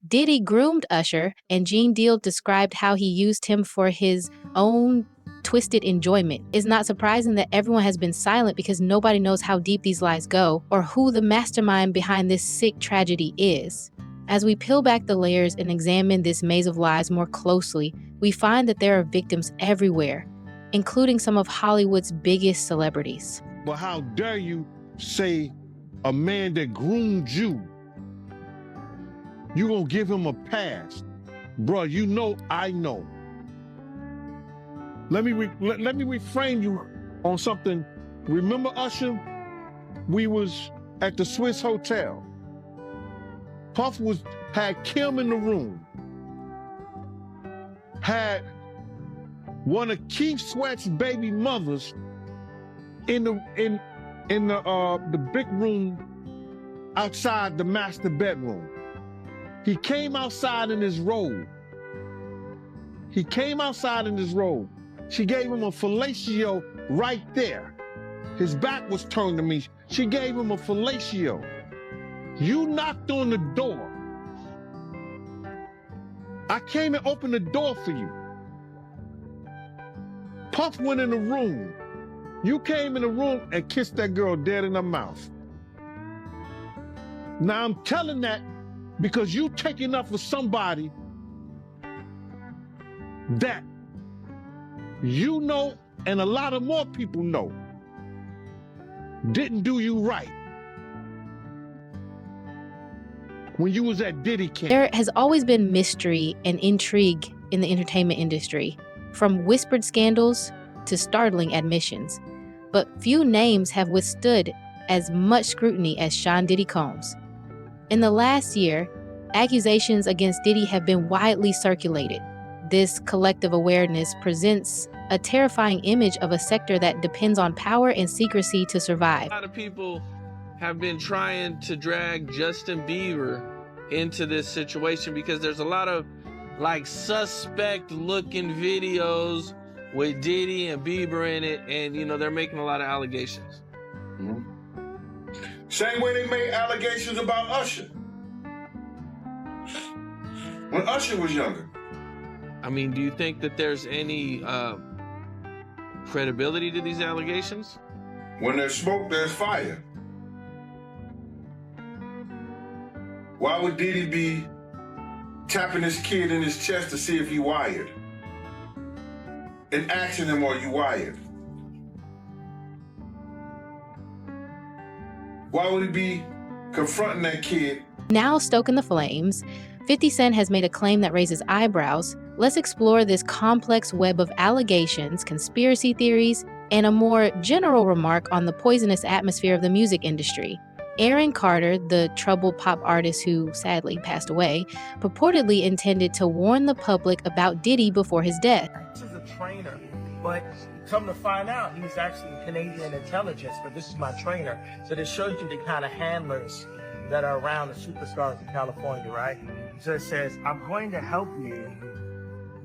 Diddy groomed Usher, and Gene Deal described how he used him for his own twisted enjoyment. It's not surprising that everyone has been silent because nobody knows how deep these lies go or who the mastermind behind this sick tragedy is. As we peel back the layers and examine this maze of lies more closely, we find that there are victims everywhere, including some of Hollywood's biggest celebrities. But how dare you say a man that groomed you, you gonna give him a pass? Bro, you know I know. Let me reframe you on something. Remember Usher? We was at the Swiss Hotel. Puff had Kim in the room. Had one of Keith Sweat's baby mothers in the big room outside the master bedroom. He came outside in his robe. She gave him a fellatio right there. His back was turned to me. She gave him a fellatio. You knocked on the door. I came and opened the door for you. Puff went in the room. You came in the room and kissed that girl dead in her mouth. Now I'm telling that because you taking up for somebody that you know and a lot of more people know didn't do you right when you was at Diddy camp. There has always been mystery and intrigue in the entertainment industry, from whispered scandals to startling admissions. But few names have withstood as much scrutiny as Sean Diddy Combs. In the last year, accusations against Diddy have been widely circulated. This collective awareness presents a terrifying image of a sector that depends on power and secrecy to survive. A lot of people have been trying to drag Justin Bieber into this situation because there's a lot of suspect looking videos with Diddy and Bieber in it, and they're making a lot of allegations. Mm-hmm. Same way they made allegations about Usher when Usher was younger. I mean, do you think that there's any credibility to these allegations? When there's smoke, there's fire. Why would Diddy be tapping his kid in his chest to see if he wired? And asking him, are you wired? Why would he be confronting that kid? Now stoking the flames, 50 Cent has made a claim that raises eyebrows. Let's explore this complex web of allegations, conspiracy theories, and a more general remark on the poisonous atmosphere of the music industry. Aaron Carter, the troubled pop artist who sadly passed away, purportedly intended to warn the public about Diddy before his death. This is a trainer, but come to find out, he's actually Canadian intelligence, but this is my trainer. So this shows you the kind of handlers that are around the superstars in California, right? So it says, I'm going to help you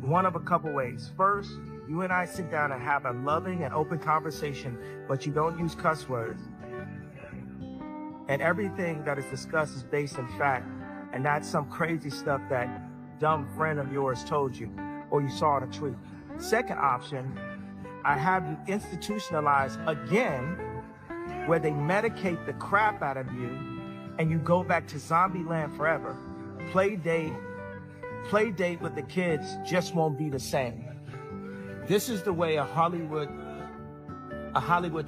one of a couple ways. First, you and I sit down and have a loving and open conversation, but you don't use cuss words. And everything that is discussed is based in fact, and not some crazy stuff that dumb friend of yours told you, or you saw in a tweet. Second option, I have you institutionalized again, where they medicate the crap out of you, and you go back to zombie land forever. Play date with the kids just won't be the same. This is the way a Hollywood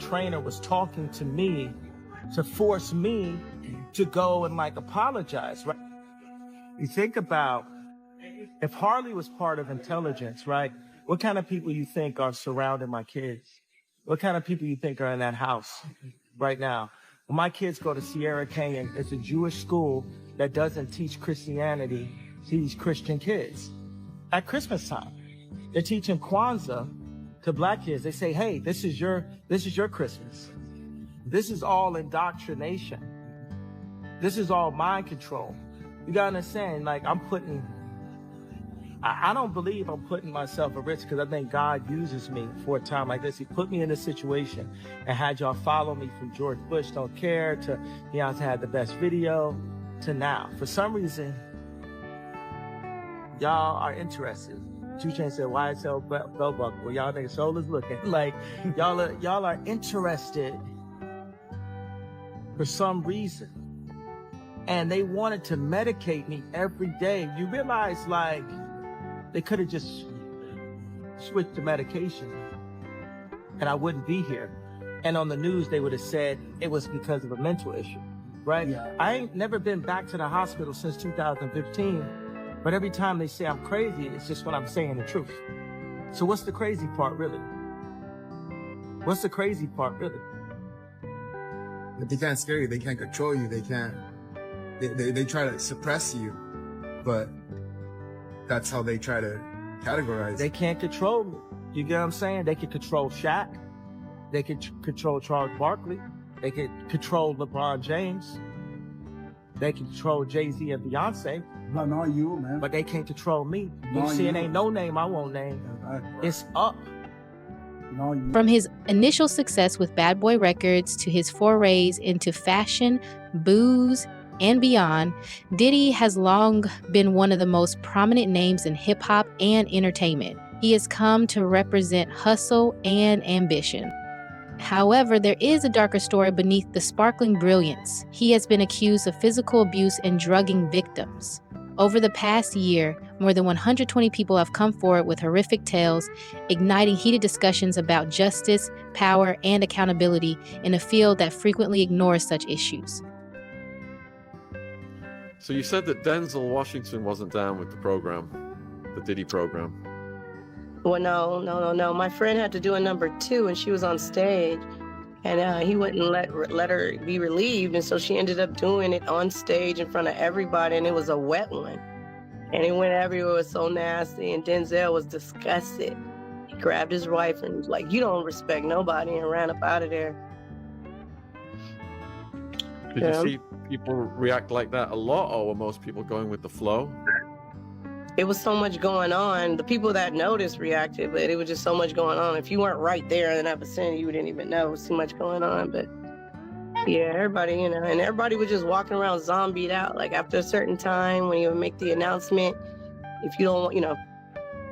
trainer was talking to me to force me to go and apologize, right? You think about if Harley was part of intelligence, right? What kind of people you think are surrounding my kids? What kind of people you think are in that house right now? When my kids go to Sierra Canyon, it's a Jewish school that doesn't teach Christianity to these Christian kids. At Christmas time, they're teaching Kwanzaa to black kids. They say, hey, this is your Christmas. This is all indoctrination. This is all mind control. You gotta understand, I don't believe I'm putting myself at risk because I think God uses me for a time like this. He put me in this situation and had y'all follow me from George Bush Don't Care to Beyonce Had the Best Video to now. For some reason, y'all are interested. 2 Chainz said, YSL belt buckle. Well, y'all niggas shoulders looking. Like, y'all are interested for some reason. And they wanted to medicate me every day. You realize, like, they could have just switched the medication and I wouldn't be here. And on the news, they would have said it was because of a mental issue, right? Yeah. I ain't never been back to the hospital since 2015, but every time they say I'm crazy, it's just when I'm saying the truth. So what's the crazy part, really? What's the crazy part, really? But they can't scare you, they can't control you, they try to suppress you, but that's how they try to categorize. They can't control me. You get what I'm saying? They can control Shaq. They can control Charles Barkley. They can control LeBron James. They can control Jay-Z and Beyonce. No, not you, man. But they can't control me. You see, it ain't no name I won't name. It's up. From his initial success with Bad Boy Records to his forays into fashion, booze, and beyond, Diddy has long been one of the most prominent names in hip-hop and entertainment. He has come to represent hustle and ambition. However, there is a darker story beneath the sparkling brilliance. He has been accused of physical abuse and drugging victims. Over the past year, more than 120 people have come forward with horrific tales, igniting heated discussions about justice, power, and accountability in a field that frequently ignores such issues. So you said that Denzel Washington wasn't down with the program, the Diddy program. Well, no. My friend had to do a number 2 and she was on stage and he wouldn't let her be relieved. And so she ended up doing it on stage in front of everybody and it was a wet one. And it went everywhere. It was so nasty. And Denzel was disgusted. He grabbed his wife and was like, "You don't respect nobody," and ran up out of there. Did you see people react like that a lot, or were most people going with the flow? It was so much going on. The people that noticed reacted, but it was just so much going on. If you weren't right there in that vicinity, you didn't even know. It was too much going on. But yeah, everybody, and everybody was just walking around zombied out. Like after a certain time, when you would make the announcement, if you don't,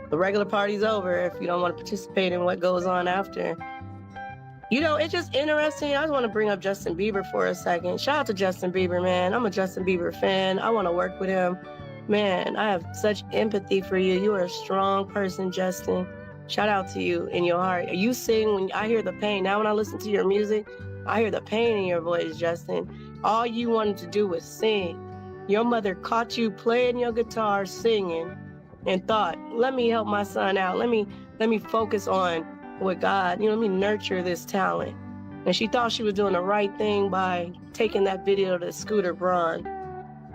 the regular party's over, if you don't want to participate in what goes on after. It's just interesting. I just want to bring up Justin Bieber for a second. Shout out to Justin Bieber, man. I'm a Justin Bieber fan. I want to work with him. Man, I have such empathy for you. You are a strong person, Justin. Shout out to you in your heart. You sing when I hear the pain. Now when I listen to your music, I hear the pain in your voice, Justin. All you wanted to do was sing. Your mother caught you playing your guitar, singing, and thought, let me help my son out. Let me focus on what God, let me nurture this talent. And she thought she was doing the right thing by taking that video to Scooter Braun.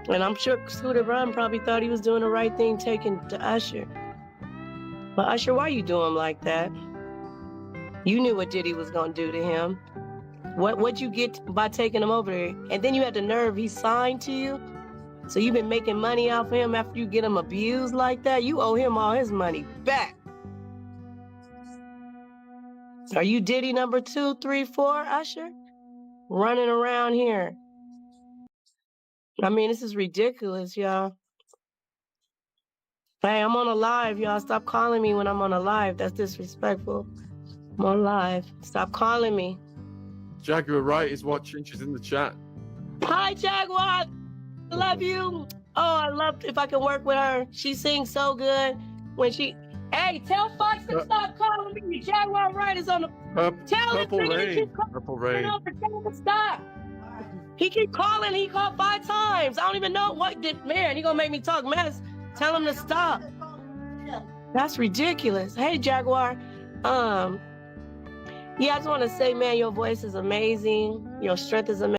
And I'm sure Scooter Braun probably thought he was doing the right thing taking to Usher. But Usher, why you do him like that? You knew what Diddy was gonna do to him. What'd you get by taking him over there? And then you had the nerve, he signed to you? So you've been making money off him after you get him abused like that? You owe him all his money back. Are you Diddy number 2, 3, 4, Usher? Running around here. I mean, this is ridiculous, y'all. Hey, I'm on a live, y'all. Stop calling me when I'm on a live. That's disrespectful. I'm on live. Stop calling me. Jaguar Wright is watching. She's in the chat. Hi, Jaguar. I love you. Oh, I love if I can work with her. She sings so good. Hey, tell Fox to stop calling me. Jaguar Wright is on the... Purple Rain. Purple Rain. Tell him to stop. He keep calling. He called 5 times. I don't even know what did. Man, he gonna make me talk mess. Tell him to stop. That's ridiculous. Hey, Jaguar. Yeah, I just want to say, man, your voice is amazing. Your strength is amazing.